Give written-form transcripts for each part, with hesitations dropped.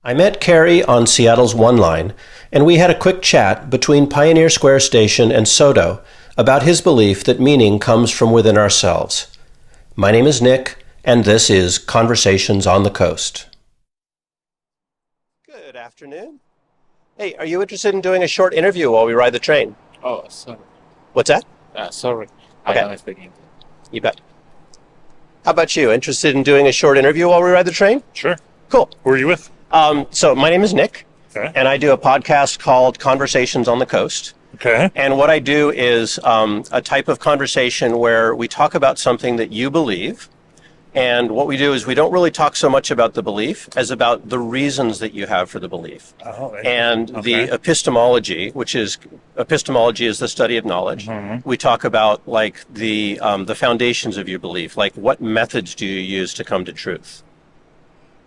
I met Cary on Seattle's One Line, and we had a quick chat between Pioneer Square Station and SoDo about his belief that meaning comes from within ourselves. My name is Nick, and this is Conversations on the Coast. Good afternoon. Hey, are you interested in doing a short interview while we ride the train? Oh, sorry. What's that? Sorry. Okay. I am speaking. You bet. How about you? Interested in doing a short interview while we ride the train? Sure. Cool. Who are you with? So my name is Nick, Okay. and I do a podcast called Conversations on the Coast. Okay. And what I do is a type of conversation where we talk about something that you believe. And what we do is we don't really talk so much about the belief as about the reasons that you have for the belief. Oh, And the epistemology, epistemology is the study of knowledge. Mm-hmm. We talk about like the foundations of your belief, like what methods do you use to come to truth?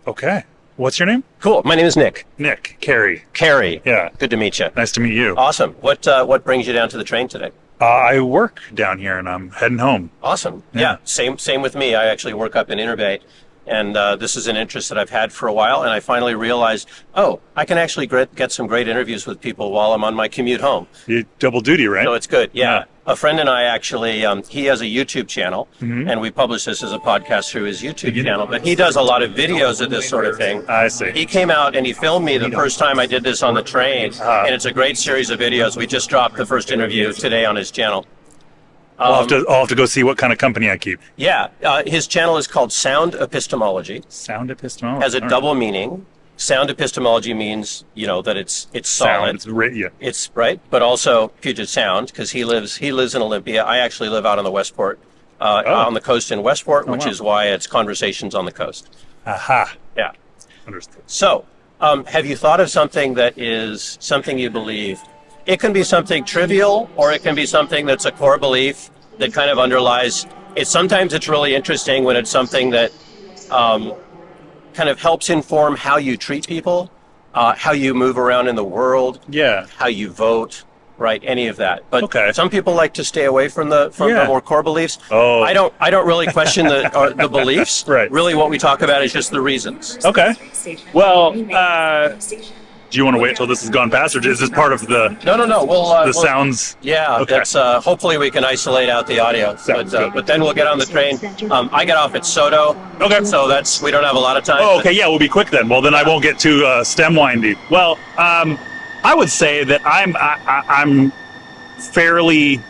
Okay. What's your name? Cool. My name is Nick. Nick. Cary. Cary. Yeah. Good to meet you. Nice to meet you. Awesome. What brings you down to the train today? I work down here and I'm heading home. Awesome. Yeah. Same with me. I actually work up in Interbay, and this is an interest that I've had for a while, and I finally realized, I can actually get some great interviews with people while I'm on my commute home. You double duty, right? So it's good. Yeah. Yeah. A friend and I actually, he has a YouTube channel, Mm-hmm. and we publish this as a podcast through his YouTube channel, but he does a lot of videos of this sort of thing. I see. He came out and he filmed me the first time I did this on the train, and it's a great series of videos. We just dropped the first interview today on his channel. I'll have to go see what kind of company I keep. Yeah, his channel is called Sound Epistemology. Sound epistemology. Has a double meaning. Sound epistemology means, that it's solid. Sound. Yeah. It's right, but also Puget Sound, because he lives in Olympia. I actually live out on the Westport, on the coast in Westport, which wow. is why it's Conversations on the Coast. Aha. Yeah. Understood. So, have you thought of something that is something you believe? It can be something trivial, or it can be something that's a core belief that kind of underlies it. Sometimes it's really interesting when it's something that kind of helps inform how you treat people, how you move around in the world, Yeah. how you vote, right? Any of that. But Okay. some people like to stay away from the Yeah. more core beliefs. Oh. I don't really question the beliefs. Right. Really, what we talk about is just the reasons. Okay. Well, do you want to wait till this has gone past, or is this part of the No. We'll sounds? Yeah, Okay. that's hopefully we can isolate out the audio. Sounds good. But then we'll get on the train. I get off at SoDo. Okay. So we don't have a lot of time. Oh, okay. Yeah, we'll be quick then. Well, then I won't get too stem windy. Well, I would say that I'm fairly,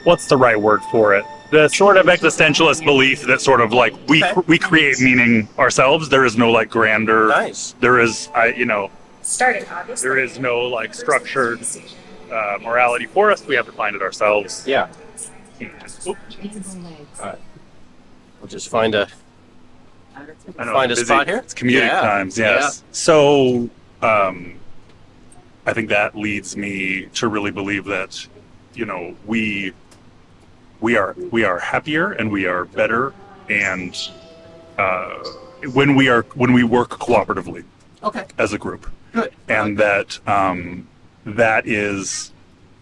what's the right word for it? The sort of existentialist belief that sort of like we create meaning ourselves. There is no like grander. Nice. There is Starting obviously. there is no like structured morality for us. We have to find it ourselves. Yeah. Oop, We'll just find a I know, Find a busy. spot here? It's commuting Yeah. times, yes. So, I think that leads me to really believe that, we are happier and we are better, and when we work cooperatively Okay. as a group, Good. and that that is,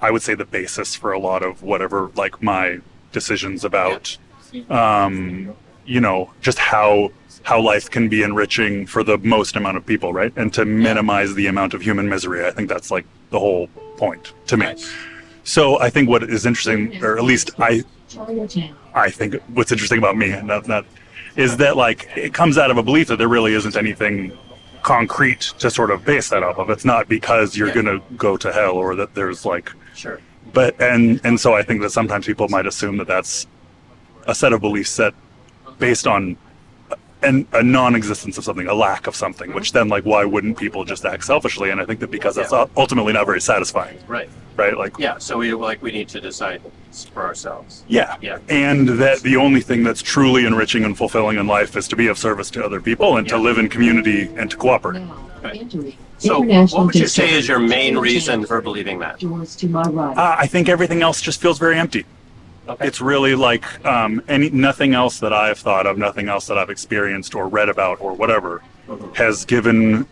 I would say, the basis for a lot of whatever like my decisions about, just how life can be enriching for the most amount of people, right? And to minimize the amount of human misery. I think that's like the whole point to me. Nice. So I think what is interesting, or at least I think what's interesting about me, and not is that like it comes out of a belief that there really isn't anything concrete to sort of base that off of. It's not because you're gonna go to hell, or that there's like, Sure. but and so I think that sometimes people might assume that that's a set of beliefs set based on a non-existence of something, a lack of something, which then like why wouldn't people just act selfishly? And I think that because that's ultimately not very satisfying, Right. right? Like Yeah. So we need to decide for ourselves. yeah. Yeah. And that the only thing that's truly enriching and fulfilling in life is to be of service to other people and to live in community and to cooperate. So what would you say is your main reason for believing that? I think everything else just feels very empty. Okay. It's really like nothing else that I've thought of, nothing else that I've experienced or read about or whatever has given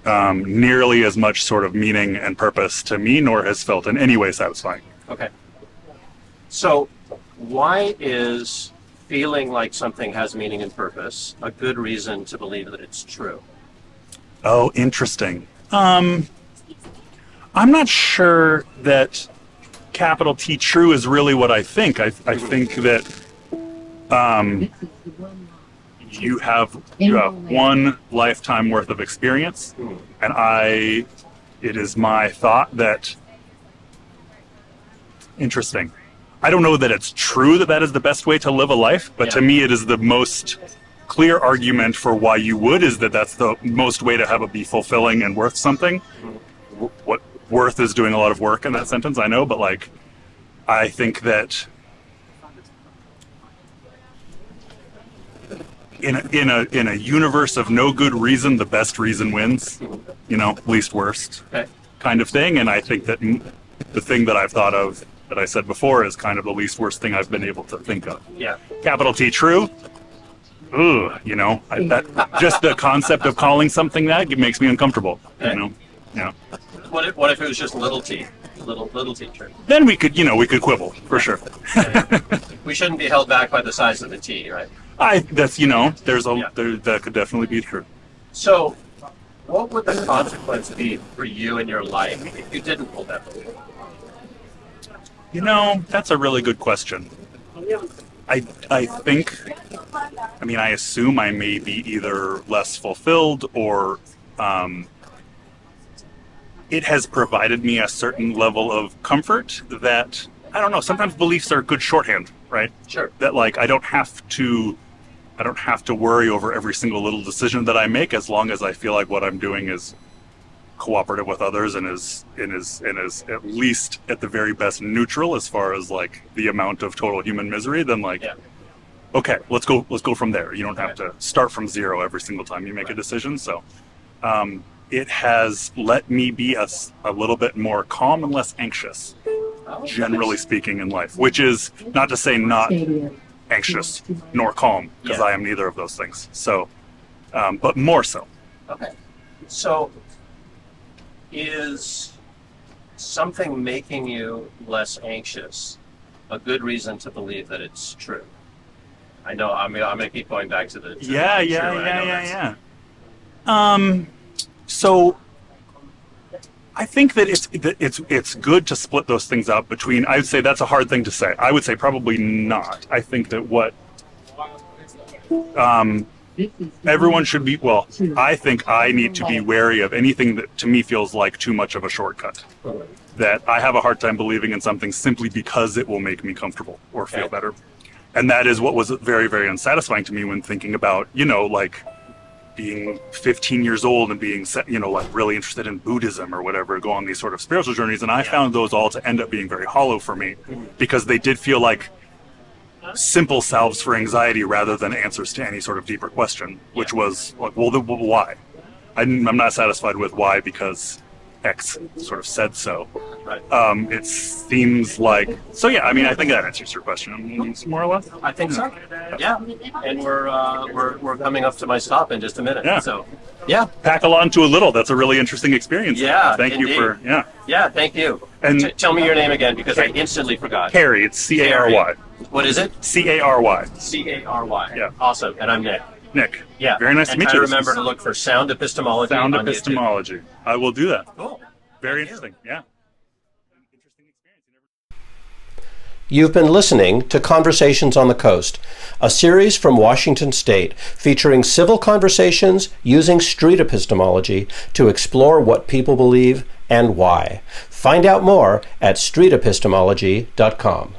nearly as much sort of meaning and purpose to me, nor has felt in any way satisfying. Okay. So why is feeling like something has meaning and purpose a good reason to believe that it's true? Oh, interesting. I'm not sure that capital T true is really what I think. I think that you have one lifetime worth of experience, and it is my thought that, interesting. I don't know that it's true that is the best way to live a life, but to me it is the most clear argument for why you would, is that's the most way to have it be fulfilling and worth something. What worth is doing a lot of work in that sentence, I know, but like, I think that in a universe of no good reason, the best reason wins, least worst kind of thing. And I think that the thing that I've thought of that I said before is kind of the least worst thing I've been able to think of. Yeah. Capital T true. Ugh, that just the concept of calling something that makes me uncomfortable. Yeah. What if it was just little t? Little t true. Then we could quibble for sure. We shouldn't be held back by the size of the t, right? That could definitely be true. So, what would the consequence be for you in your life if you didn't hold that belief? That's a really good question. I think, I assume I may be either less fulfilled or it has provided me a certain level of comfort that, I don't know, sometimes beliefs are good shorthand, right? Sure. That like, I don't have to worry over every single little decision that I make, as long as I feel like what I'm doing is cooperative with others and is at least at the very best neutral as far as like the amount of total human misery. Then okay, let's go from there. You don't have to start from zero every single time you make a decision. So it has let me be a little bit more calm and less anxious, generally speaking, in life, which is not to say not anxious nor calm, because I am neither of those things. So but more so. Okay. So is something making you less anxious a good reason to believe that it's true? I know I'm going to keep going back to the yeah. So I think that it's good to split those things up between. I would say that's a hard thing to say. I would say probably not. I think that what everyone should be. Well, I think I need to be wary of anything that to me feels like too much of a shortcut. That I have a hard time believing in something simply because it will make me comfortable or feel better. And that is what was very, very unsatisfying to me when thinking about, like being 15 years old and being, like really interested in Buddhism or whatever, go on these sort of spiritual journeys. And I found those all to end up being very hollow for me, because they did feel like simple salves for anxiety rather than answers to any sort of deeper question, which was like, well, why? I'm not satisfied with why because X sort of said so. Right. It seems like so. Yeah, I think that answers your question more or less. I think so. Yeah, and we're coming up to my stop in just a minute. Yeah. So, yeah. Pack along to a little. That's a really interesting experience. Yeah. Thank indeed. you for Yeah, thank you. And tell me your name again, because I instantly forgot. Cary. It's Cary. What is it? Cary. Cary. Yeah. Awesome. And I'm Nick. Nick. Yeah. Very nice to meet you. Remember to look for Sound Epistemology. Sound on Epistemology. YouTube. I will do that. Cool. Very Thank interesting. Yeah. You've been listening to Conversations on the Coast, a series from Washington State featuring civil conversations using street epistemology to explore what people believe and why. Find out more at streetepistemology.com.